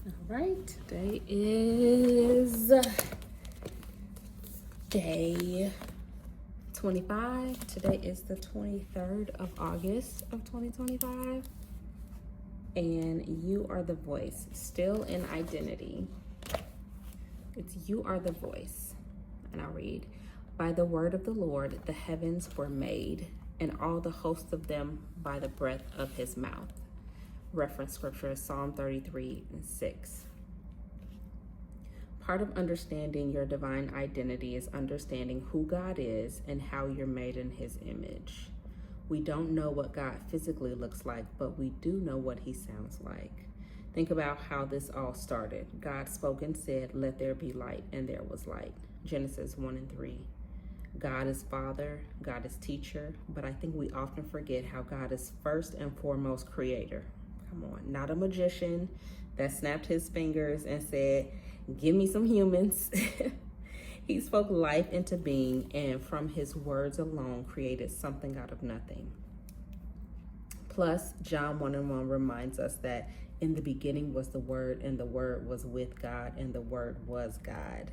All right, today is day 25. Today is the 23rd of August of 2025. And you are the voice, still in identity. It's you are the voice. And I'll read, by the word of the Lord, the heavens were made, and all the hosts of them by the breath of his mouth. Reference scripture is Psalm 33:6. Part of understanding your divine identity is understanding who God is and how you're made in his image. We don't know what God physically looks like, but we do know what he sounds like. Think about how this all started. God spoke and said, let there be light, and there was light. Genesis 1:3. God is Father, God is teacher, but I think we often forget how God is first and foremost creator. Come on, not a magician that snapped his fingers and said, give me some humans. He spoke life into being, and from his words alone created something out of nothing. Plus, John 1:1 reminds us that in the beginning was the Word, and the Word was with God, and the Word was God.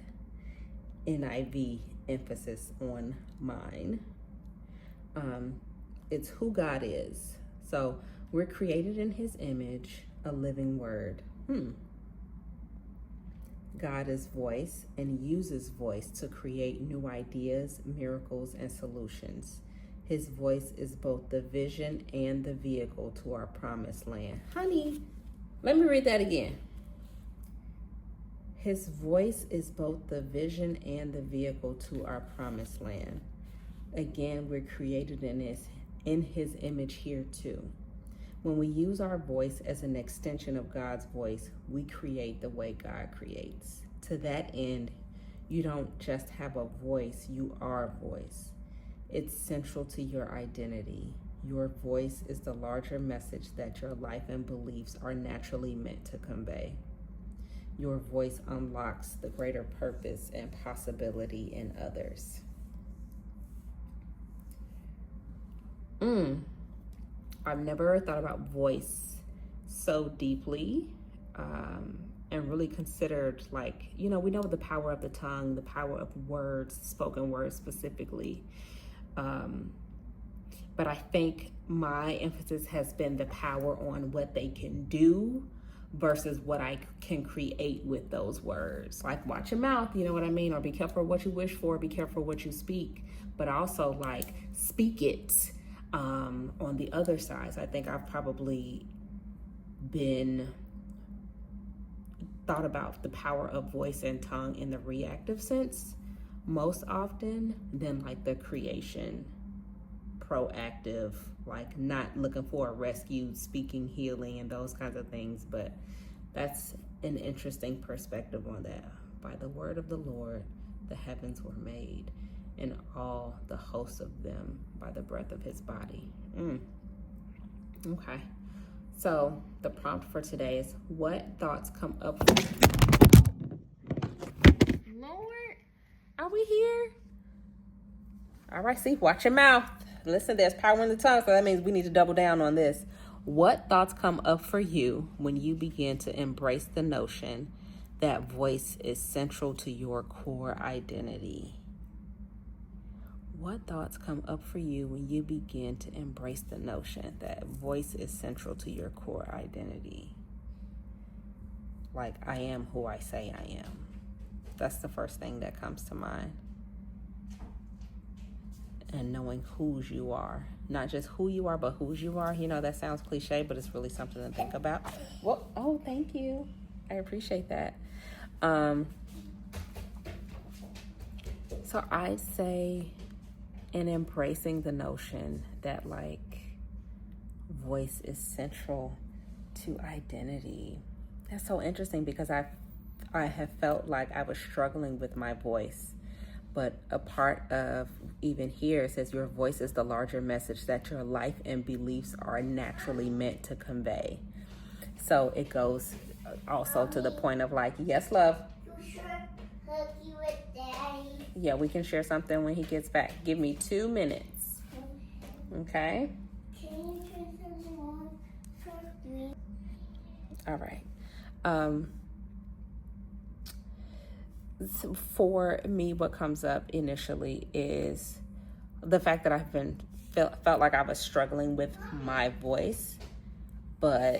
NIV emphasis on mine. It's who God is. So we're created in his image, a living word. God is voice and uses voice to create new ideas, miracles, and solutions. His voice is both the vision and the vehicle to our promised land. Honey, let me read that again. His voice is both the vision and the vehicle to our promised land. Again, we're created in his image here too. When we use our voice as an extension of God's voice, we create the way God creates. To that end, you don't just have a voice, you are a voice. It's central to your identity. Your voice is the larger message that your life and beliefs are naturally meant to convey. Your voice unlocks the greater purpose and possibility in others. I've never thought about voice so deeply and really considered, like, we know the power of the tongue, the power of words, spoken words specifically. But I think my emphasis has been the power on what they can do versus what I can create with those words. Like, watch your mouth, you know what I mean? Or be careful what you wish for, be careful what you speak, but also like speak it. On the other side, I think I've probably been thought about the power of voice and tongue in the reactive sense most often than like the creation, proactive, like not looking for a rescue, speaking healing and those kinds of things. But that's an interesting perspective on that. By the word of the Lord, the heavens were made, and all the hosts of them by the breath of his body. Okay. So the prompt for today is, what thoughts come up? Lord, are we here? All right, see, watch your mouth. Listen, there's power in the tongue, so that means we need to double down on this. What thoughts come up for you when you begin to embrace the notion that voice is central to your core identity? What thoughts come up for you when you begin to embrace the notion that voice is central to your core identity? Like, I am who I say I am. That's the first thing that comes to mind. And knowing whose you are. Not just who you are, but whose you are. That sounds cliche, but it's really something to think about. Well, oh, thank you. I appreciate that. So I'd say, in embracing the notion that like voice is central to identity. That's so interesting because I have felt like I was struggling with my voice, but a part of even here says your voice is the larger message that your life and beliefs are naturally meant to convey. So it goes also to the point of like, yes, love. Yeah, we can share something when he gets back. Give me 2 minutes. Okay? All right. for me, what comes up initially is the fact that I've felt like I was struggling with my voice, but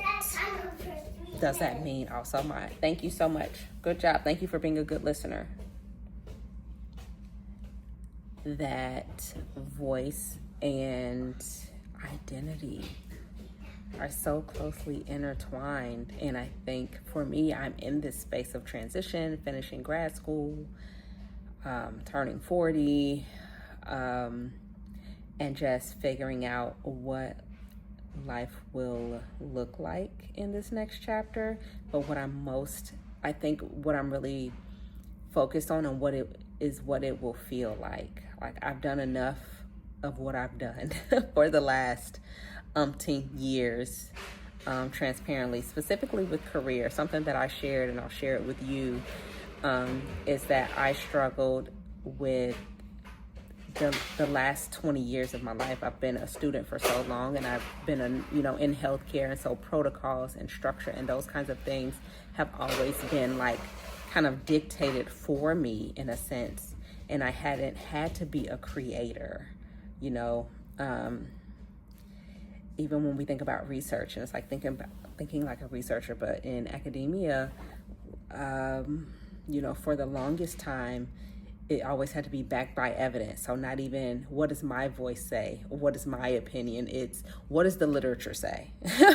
does that mean also thank you so much. Good job. Thank you for being a good listener. That voice and identity are so closely intertwined. And I think for me, I'm in this space of transition, finishing grad school, turning 40, and just figuring out what life will look like in this next chapter. But what I'm really focused on and what it will feel like. Like, I've done enough of what I've done for the last umpteen years, transparently, specifically with career. Something that I shared, and I'll share it with you, is that I struggled with the last 20 years of my life. I've been a student for so long, and I've been in healthcare, and so protocols and structure and those kinds of things have always been like kind of dictated for me in a sense, and I hadn't had to be a creator, even when we think about research, and it's like thinking like a researcher, but in academia, for the longest time, it always had to be backed by evidence. So not even what does my voice say? What is my opinion? It's what does the literature say?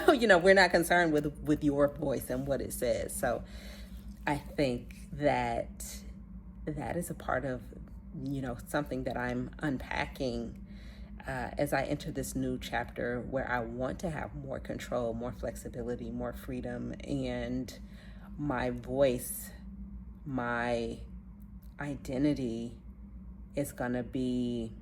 We're not concerned with your voice and what it says. So I think that is a part of, something that I'm unpacking as I enter this new chapter where I want to have more control, more flexibility, more freedom, and my voice, my identity is going to be,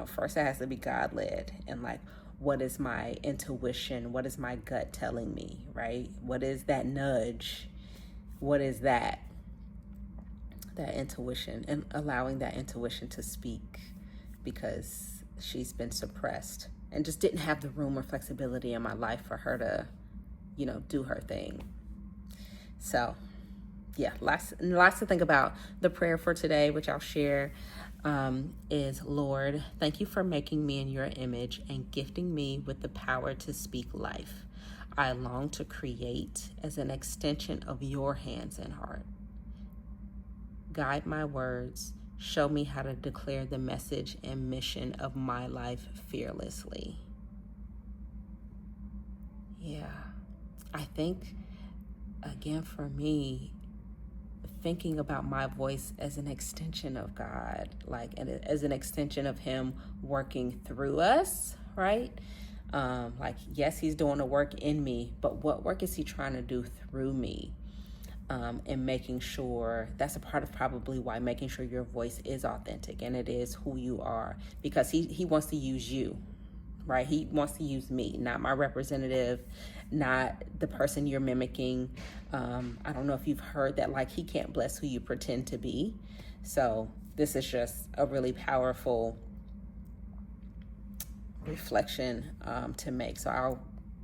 first it has to be God-led, and like, what is my intuition? What is my gut telling me, right? What is that nudge? What is that intuition, and allowing that intuition to speak, because she's been suppressed and just didn't have the room or flexibility in my life for her to, do her thing. So yeah, lots to think about. The prayer for today, which I'll share, is, Lord, thank you for making me in your image and gifting me with the power to speak life. I long to create as an extension of your hands and heart. Guide my words. Show me how to declare the message and mission of my life fearlessly. Yeah, I think, again, for me, thinking about my voice as an extension of God, like as an extension of him working through us, right? Like, yes, he's doing a work in me, but what work is he trying to do through me? And making sure that's a part of probably why making sure your voice is authentic and it is who you are, because he wants to use you, right? He wants to use me, not my representative, not the person you're mimicking. I don't know if you've heard that, like, he can't bless who you pretend to be. So this is just a really powerful reflection to make. So I'll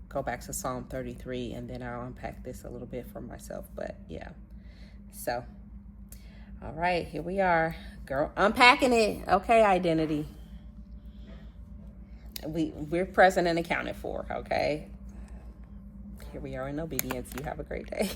go back to Psalm 33 and then I'll unpack this a little bit for myself. But yeah, so all right, here we are, girl, unpacking it. Okay, identity. We're present and accounted for. Okay, here we are in obedience. You have a great day.